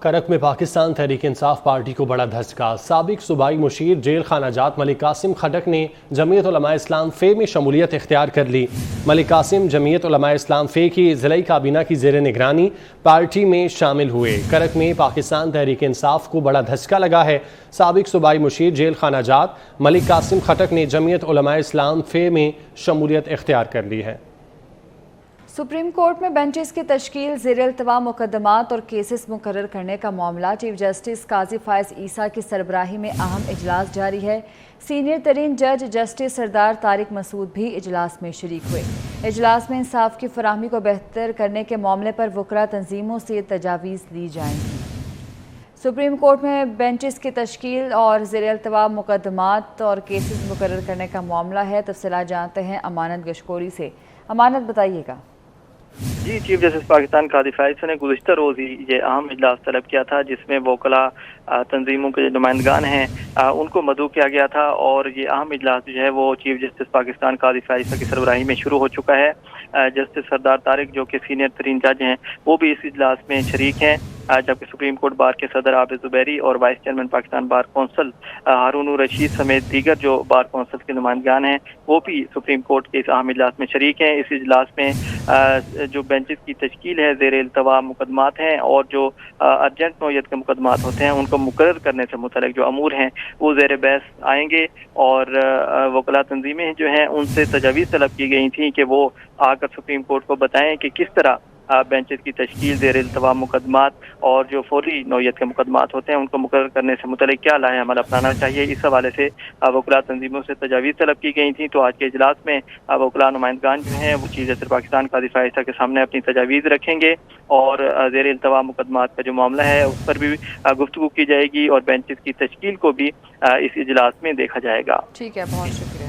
करक में पाकिस्तान तहरीक इंसाफ पार्टी को बड़ा धचका। साबिक सूबाई मुशीर जेल खाना जात मलिक कासिम खटक ने जमीयत उलमा इस्लाम फ़े में शमूलियत इख्तियार कर ली। मलिक कासिम जमीयत उलमा इस्लाम फ़े की ज़िलाई काबीना की ज़ेर निगरानी पार्टी में शामिल हुए। करक में पाकिस्तान तहरीक इंसाफ को बड़ा धचका लगा है। साबिक सूबाई मुशीर जेल खाना जात मलिक कासिम खटक ने जमीयत उलमा इस्लाम फ़े में शमूलियत इख्तियार कर ली है। सुप्रीम कोर्ट में बेंचेस की तश्कील, ज़ेर-इल्तवा मुकदमात और केसेस मुकर्रर करने का मामला। चीफ जस्टिस काजी फायज ईसा की सरबराही में अहम इजलास जारी है। सीनियर तरीन जज जस्टिस सरदार तारिक मसूद भी इजलास में शरीक हुए। इजलास में इंसाफ की फराहमी को बेहतर करने के मामले पर वकरा तंजीमों से तजावीज़ ली जाएंगी। सुप्रीम कोर्ट में बेंचेस की तश्कील और ज़ेर-इल्तवा मुकदमात और केसेस मुकर्रर करने का मामला है। तफसीलात जानते हैं अमानत गशकोरी से। अमानत, बताइएगा। जी, चीफ जस्टिस पाकिस्तान काजी फायज ने गुज़िश्ता रोज़ ही ये अहम इजलास तलब किया था, जिसमें वकला तंजीमों के जो नुमाइंदगान हैं उनको मदऊ किया गया था। और ये अहम इजलास जो है वो चीफ जस्टिस पाकिस्तान काजी फायज की सरबराही में शुरू हो चुका है। जस्टिस सरदार तारिक, जो कि सीनियर तरीन जज हैं, वो भी इस इजलास में शरीक हैं, जबकि सुप्रीम कोर्ट बार के सदर आबिद ज़ुबैरी और vice chairman Pakistan bar council Haroon Rashid समेत दीगर जो बार कौंसिल के नुमाइंदगान हैं वो भी सुप्रीम कोर्ट के इस अहम इजलास में शरीक हैं। इस इजलास में जो बेंचेस की तश्कील है, ज़ेर-इल्तवा मुकदमात हैं और जो अर्जेंट नौयत के मुकदमात होते हैं उनको मुकर्रर करने से मुतल्लिक जो अमूर हैं वो ज़ेर बहस आएंगे। और वकला तंजीमें जो हैं उनसे तजावीज़ तलब की गई थी कि वो आकर सुप्रीम कोर्ट को बताएं कि किस तरह बेंचेस की तश्कील, ज़ेर-इल्तवा मुकदमात और जो फौरी नौयत के मुकदमात होते हैं उनको मुकर्रर करने से मुतल्लिक क्या लाहे अमल अपनाना चाहिए। इस हवाले से वकला तंजीमों से तजावीज़ तलब की गई थी। तो आज के इजलास में वकला नुमाइंदगान जो हैं वो चीफ जस्टिस पाकिस्तान काजी फायज के सामने अपनी तजावीज़ रखेंगे और ज़ेर-इल्तवा मुकदमात का जो मामला है उस पर भी गुफ्तगू की जाएगी और बेंचेस की तश्कील को भी इस इजलास में देखा जाएगा। ठीक है, बहुत शुक्रिया।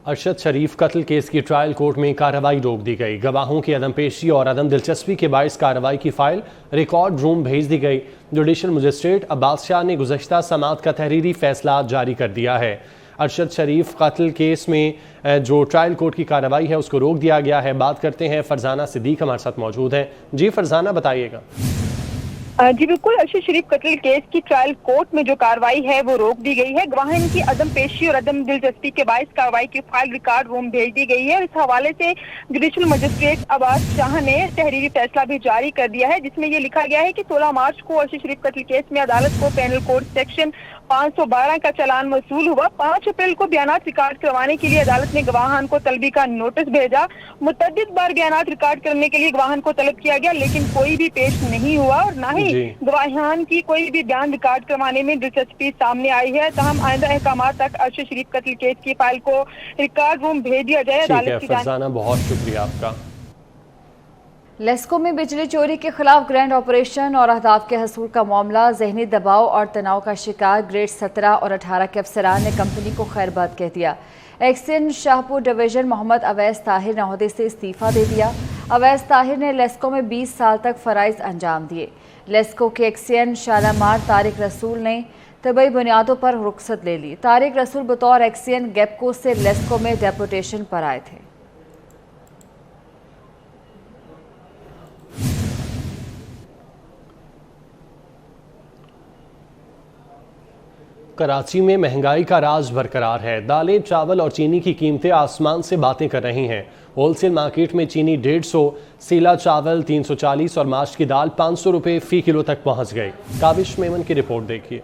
अरशद शरीफ कत्ल केस की ट्रायल कोर्ट में कार्रवाई रोक दी गई। गवाहों की अदम पेशी और अदम दिलचस्पी के बायस कार्रवाई की फाइल रिकॉर्ड रूम भेज दी गई। जुडिशल मजिस्ट्रेट अब्बास शाह ने गुज़श्ता समाअत का तहरीरी फैसला जारी कर दिया है। अरशद शरीफ कत्ल केस में जो ट्रायल कोर्ट की कार्रवाई है उसको रोक दिया गया है। बात करते हैं, फरजाना सिद्दीक हमारे साथ मौजूद हैं। जी फरजाना, बताइएगा। जी बिल्कुल, अरशद शरीफ कत्ल केस की ट्रायल कोर्ट में जो कार्रवाई है वो रोक दी गई है। गवाह की अदम पेशी और अदम दिलचस्पी के बायस कार्रवाई की फाइल रिकॉर्ड रूम भेज दी गई है। और इस हवाले से जुडिशल मजिस्ट्रेट अब्बास शाह ने तहरीरी फैसला भी जारी कर दिया है, जिसमें ये लिखा गया है कि 16 मार्च को अरशद शरीफ कत्ल केस में अदालत को पेनल कोड सेक्शन 512 का चालान मौसूल हुआ। 5 अप्रैल को बयानात रिकॉर्ड करवाने के लिए अदालत ने गवाहान को तलबी का नोटिस भेजा। मुतअद्दिद बार बयानात रिकॉर्ड करने के लिए गवाहान को तलब किया गया, लेकिन कोई भी पेश नहीं हुआ और ना ही गवाहान की कोई भी बयान रिकॉर्ड करवाने में दिलचस्पी सामने आई है। तहम आइंदा अहकामात तक अरशद शरीफ कत्ल केस की फाइल को रिकॉर्ड रूम भेज दिया जाए। अदालत की फरजाना, बहुत शुक्रिया आपका। लेस्को में बिजली चोरी के खिलाफ ग्रैंड ऑपरेशन और अहदाफ के हसूल का मामला। जहनी दबाव और तनाव का शिकार ग्रेड 17 और 18 के अफसरान ने कंपनी को खैरबाद कह दिया। एक्सिन शाहपुर डिवीजन मोहम्मद अवैस ताहिर ने ओहदे से इस्तीफा दे दिया। अवैस ताहिर ने लेस्को में 20 साल तक फ़राइज़ अंजाम दिए। लेस्को के एक्सियन शालामार तारिक रसूल ने तबई बुनियादों पर रुखसत ले ली। तारिक रसूल बतौर एक्सियन गैपको से लेस्को में डेपुटेशन पर आए थे। कराची में महंगाई का राज बरकरार है। दालें, चावल और चीनी की कीमतें आसमान से बातें कर रही हैं। होलसेल मार्केट में चीनी 150, सीला चावल 340 और माश की दाल 500 रुपये फ़ी किलो तक पहुंच गई। काबिश मेमन की रिपोर्ट देखिए।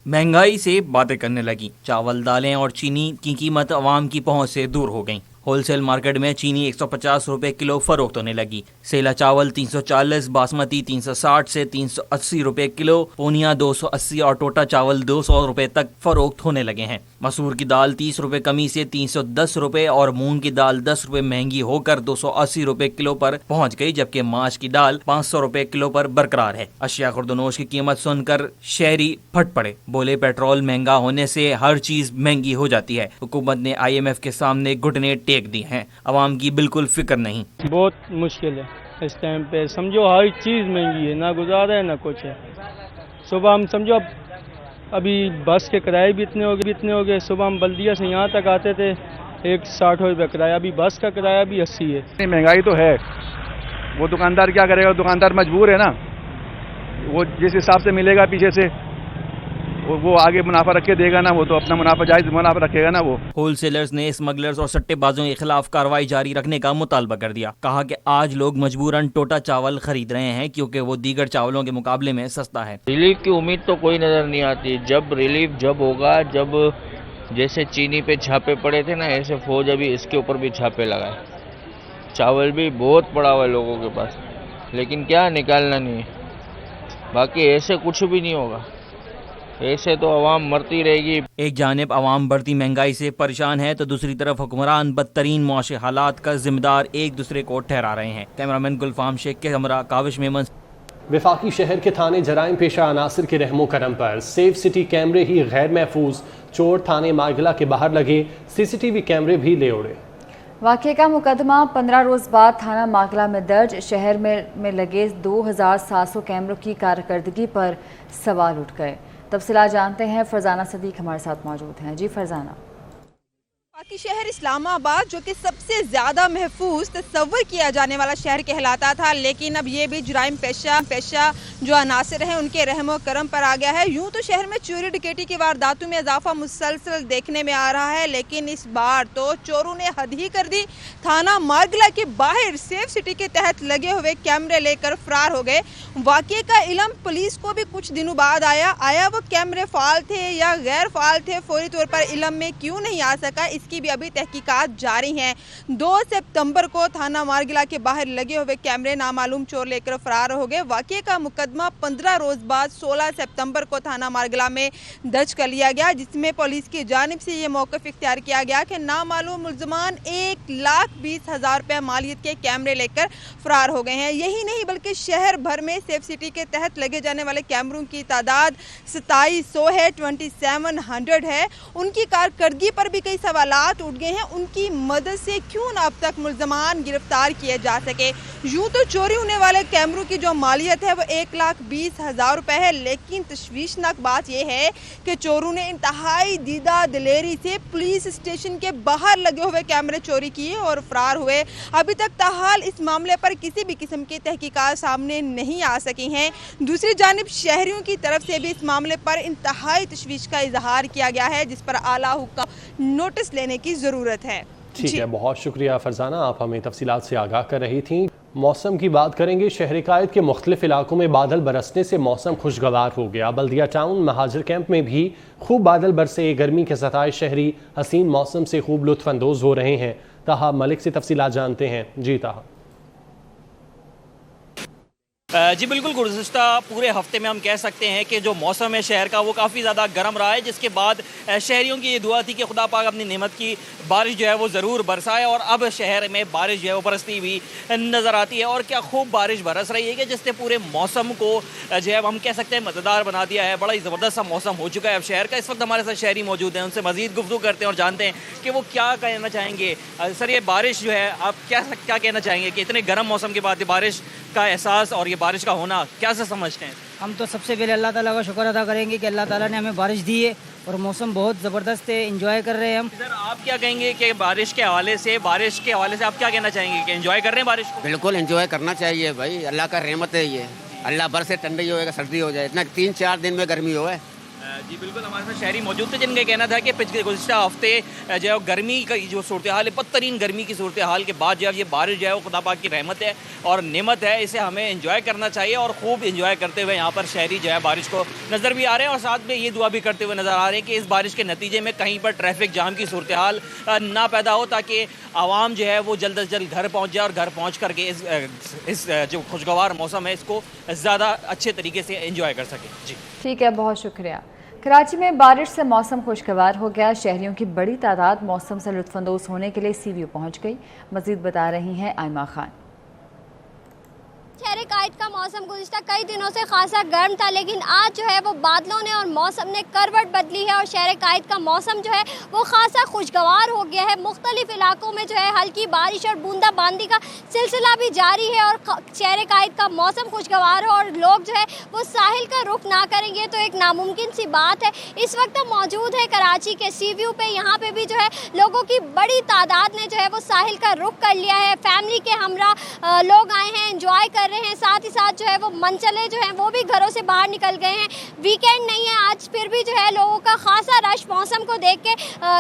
महंगाई से बातें करने लगी। चावल, दालें और चीनी की कीमत आवाम की पहुंच से दूर हो गई। होलसेल मार्केट में चीनी 150 रुपए किलो फरोख्त होने लगी। सेला चावल 340, बासमती 360 से 380 रुपए किलो, पूनिया 280 और टोटा चावल 200 रुपए तक फरोख्त होने लगे हैं। मसूर की दाल 30 रुपए कमी से 310 रुपए और मूंग की दाल 10 रुपए महंगी होकर 280 रुपए किलो पर पहुंच गई, जबकि माश की दाल 500 रुपए किलो पर बरकरार है। अशिया खुर्दनोश की कीमत सुनकर शहरी फट पड़े। बोले पेट्रोल महंगा होने से हर चीज महंगी हो जाती है। हुकूमत ने IMF के सामने घुटने टेक दी हैं। आवाम की बिल्कुल फिक्र नहीं। बहुत मुश्किल है इस टाइम पे, समझो हर चीज़ महंगी है, ना गुजारा है ना कुछ है। सुबह हम समझो अभी बस के किराए भी इतने हो गए। सुबह हम बल्दिया से यहाँ तक आते थे एक 60 रुपये किराया भी, बस का किराया भी 80 है। महंगाई तो है, वो दुकानदार क्या करेगा, दुकानदार मजबूर है ना, वो जिस हिसाब से मिलेगा पीछे से वो आगे मुनाफा रख के देगा ना, वो तो अपना मुनाफा जायज मुनाफा रखेगा ना वो। होलसेलर्स ने स्मगलर्स और सट्टेबाजों के खिलाफ कार्रवाई जारी रखने का मुतालबा कर दिया। कहा कि आज लोग मजबूरन टोटा चावल खरीद रहे हैं क्योंकि वो दीगर चावलों के मुकाबले में सस्ता है। रिलीफ की उम्मीद तो कोई नजर नहीं आती। जब रिलीफ जब होगा, जब जैसे चीनी पे छापे पड़े थे ना, ऐसे फौज अभी इसके ऊपर भी छापे लगाए। चावल भी बहुत पड़ा हुआ है लोगों के पास, लेकिन क्या निकालना नहीं है। बाकी ऐसे कुछ भी नहीं होगा, ऐसे तो अवाम मरती रहेगी। एक जानिब अवाम बढ़ती महंगाई से परेशान है तो दूसरी तरफ हुक्मरान बदतरीन मुआशी हालात का जिम्मेदार एक दूसरे को ठहरा रहे हैं। कैमरामैन गुलफाम शेख के हमरा काविश मेमन। वफाकी शहर के थाने जराइम पेशा अनासर के रहमो करम पर सेफ सिटी कैमरे ही गैर महफूज, चोर थाने मागला के बाहर लगे, CCTV कैमरे भी ले उड़े। वाक़े का मुकदमा 15 रोज़ बाद थाना मागला में दर्ज। शहर में लगे 2700 कैमरों की कारकर्दगी पर सवाल उठ गए। तफसीलात जानते हैं, फरजाना सदीक हमारे साथ मौजूद हैं। जी फरजाना। बाकी शहर इस्लामाबाद जो कि सबसे ज़्यादा महफूज तस्वर किया जाने वाला शहर कहलाता था, लेकिन अब ये भी जुराइम पेशा जो अनासर हैं उनके रहमो करम पर आ गया है। यूं तो शहर में चोरी डकैती की वारदातों में इजाफा मुसलसल देखने में आ रहा है, लेकिन इस बार तो चोरों ने हद ही कर दी। थाना मारगला के बाहर सेफ सिटी के तहत लगे हुए कैमरे लेकर फरार हो गए। वाक़े का इल्म पुलिस को भी कुछ दिनों बाद आया वो कैमरे फाल थे या गैर फाल थे, फौरी तौर पर इल्म में क्यों नहीं आ सका, की भी अभी तहकीकात जारी हैं। 2 सितंबर को थाना मारगिला के बाहर लगे हुए कैमरे नामालूम चोर लेकर फरार हो गए। वाक़े का मुकदमा 15 रोज बाद 16 सितंबर को थाना मारगिला में दर्ज कर लिया गया, जिसमें पुलिस की जानिब से ये मौक़िफ़ इख्तियार किया गया कि नामालूम मुल्ज़मान 1,20,000 रुपये मालियत के कैमरे लेकर फरार हो गए हैं। यही नहीं बल्कि शहर भर में सेफ सिटी के तहत लगे जाने वाले कैमरों की तादाद 2700 है, 2700 है। उनकी कारकर्दगी पर भी कई सवाल उठ गए हैं। उनकी मदद से क्यों ना अब तक मुल्ज़मान गिरफ्तार किए जा सके। यूं तो चोरी होने वाले कैमरों की जो मालियत है वो 1,20,000 रुपए है, लेकिन तशवीशनाक बात यह है कि चोरों ने इंतहाई दीदा दिलेरी से पुलिस स्टेशन के बाहर लगे हुए कैमरे चोरी किए और फरार हुए। अभी तक ताहाल इस मामले पर किसी भी किस्म की तहकीकात सामने नहीं आ सकी हैं। दूसरी जानिब शहरियों की तरफ से भी इस मामले पर इंतहाई तशवीश का इजहार किया गया है, जिस पर आला हुक्म नोटिस लेने की ज़रूरत है। ठीक है, बहुत शुक्रिया फरजाना, आप हमें तफसीलात से आगाह कर रही थी। मौसम की बात करेंगे। शहर कायद के मुख्तलिफ इलाकों में बादल बरसने से मौसम खुशगवार हो गया। बल्दिया टाउन महाजर कैंप में भी खूब बादल बरसे। गर्मी के सताए शहरी हसीन मौसम से खूब लुत्फानंदोज हो रहे हैं। ताहा मलिक से तफसीलात जानते हैं। जी ताहा। जी बिल्कुल, गुज़िश्ता पूरे हफ्ते में हम कह सकते हैं कि जो मौसम है शहर का वो काफ़ी ज़्यादा गर्म रहा है, जिसके बाद शहरियों की ये दुआ थी कि खुदा पाक अपनी नेमत की बारिश जो है वो ज़रूर बरसाए, और अब शहर में बारिश जो है वो बरसती हुई नज़र आती है। और क्या खूब बारिश बरस रही है कि जिससे पूरे मौसम को जो है हम कह सकते हैं मज़ेदार बना दिया है। बड़ा ही ज़बरदस्त सा मौसम हो चुका है अब शहर का। इस वक्त हमारे साथ शहरी मौजूद हैं, उनसे मज़ीद गुफ्तगू करते हैं और जानते हैं कि वो क्या कहना चाहेंगे। सर, ये बारिश जो है आप क्या कहना चाहेंगे कि इतने गर्म मौसम के बाद बारिश का एहसास और ये बारिश का होना क्या से समझते हैं? हम तो सबसे पहले अल्लाह ताला का शुक्र अदा करेंगे कि अल्लाह ताला ने हमें बारिश दी है और मौसम बहुत ज़बरदस्त है, एंजॉय कर रहे हैं हम। सर, आप क्या कहेंगे कि बारिश के हवाले से आप क्या कहना चाहेंगे कि एंजॉय कर रहे हैं बारिश को? बिल्कुल एंजॉय करना चाहिए भाई, अल्लाह का रहमत है ये। अल्लाह भर से ठंडी होएगा, सर्दी हो जाए, इतना 3-4 दिन में गर्मी हो है। जी बिल्कुल, हमारे साथ शहरी मौजूद थे जिनका कहना था कि पिछले गुज़िश्ता हफ्ते जो है गर्मी का जो सूरत हाल है, बदतरीन गर्मी की सूरत हाल के बाद जो है ये बारिश जो है वो खुदा पाक की रहमत है और नेमत है, इसे हमें एंजॉय करना चाहिए। और खूब एंजॉय करते हुए यहाँ पर शहरी जो है बारिश को नज़र भी आ रहे हैं और साथ में ये दुआ भी करते हुए नज़र आ रहे हैं कि इस बारिश के नतीजे में कहीं पर ट्रैफिक जाम की सूरत हाल ना पैदा हो, ताकि आवाम जो है वो जल्द अज जल्द घर पहुँच जाए और घर पहुँच करके इस जो खुशगवार मौसम है इसको ज़्यादा अच्छे तरीके से एंजॉय कर सके। जी ठीक है, बहुत शुक्रिया। कराची में बारिश से मौसम खुशगवार हो गया। शहरियों की बड़ी तादाद मौसम से लुत्फानंदोज होने के लिए CVO पहुँच गई। मज़ीद बता रही हैं आयमा खान। शहर कायद कायद का मौसम गुज़िश्ता कई दिनों से खासा गर्म था, लेकिन आज जो है वो बादलों ने और मौसम ने करवट बदली है और शहर कायद का मौसम जो है वो खासा खुशगवार हो गया है। मुख्तलिफ इलाकों में जो है हल्की बारिश और बूंदाबांदी का सिलसिला भी जारी है और शहर कायद का मौसम खुशगवार हो और लोग जो है वो साहिल का रुख ना करेंगे तो एक नामुमकिन सी बात है। इस वक्त हम मौजूद है कराची के सी व्यू पे। यहाँ पे भी जो है लोगों की बड़ी तादाद ने जो है वो साहिल का रुख कर लिया है। फैमिली के हमरा लोग आए हैं, एंजॉय कर रहे हैं, साथ ही साथ जो है वो मनचले जो हैं वो भी घरों से बाहर निकल गए हैं। वीकेंड नहीं है आज, फिर भी जो है लोगों का खासा रश मौसम को देख के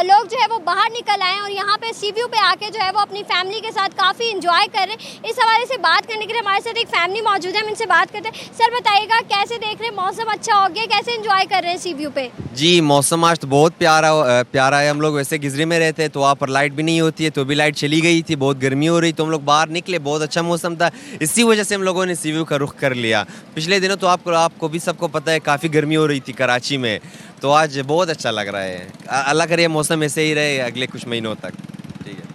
लोग जो है वो बाहर निकल आए और यहाँ पे सी व्यू पे आके जो है वो अपनी फैमिली के साथ काफ़ी इंजॉय कर रहे हैं। इस हवाले से बात करने के लिए हमारे साथ एक फैमिली मौजूद है, हम इनसे बात करते हैं। सर बताइएगा कैसे देख रहे हैं, मौसम अच्छा हो गया, कैसे एंजॉय कर रहे हैं सी व्यू पे? जी मौसम आज तो बहुत प्यारा है। हम लोग वैसे गिजरी में रहते हैं तो वहाँ पर लाइट भी नहीं होती है, तो भी लाइट चली गई थी, बहुत गर्मी हो रही, तो हम लोग बाहर निकले, बहुत अच्छा मौसम था। इसी वजह से हम लोगों ने सी व्यू का रुख कर लिया। पिछले दिनों तो आपको भी सबको पता है काफ़ी गर्मी हो रही थी कराची में, तो आज बहुत अच्छा लग रहा है। अल्लाह करे मौसम ऐसे ही रहे अगले कुछ महीनों तक। ठीक है,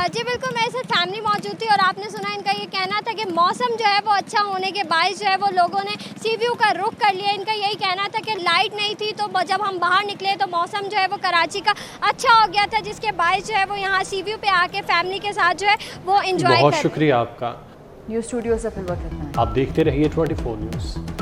जी बिल्कुल, मेरे साथ फैमिली मौजूद थी और आपने सुना इनका ये कहना था कि मौसम जो है वो अच्छा होने के बायस जो है वो लोगों ने सी व्यू का रुख कर लिया। इनका यही कहना था कि लाइट नहीं थी तो जब हम बाहर निकले तो मौसम जो है वो कराची का अच्छा हो गया था, जिसके बायस जो है वो यहाँ सी व्यू पे आके फैमिली के साथ जो है वो एंजॉय कर। बहुत शुक्रिया आपका। न्यूज़ स्टूडियो से फिर वक्त इतना है। आप देखते रहिए 24 न्यूज़।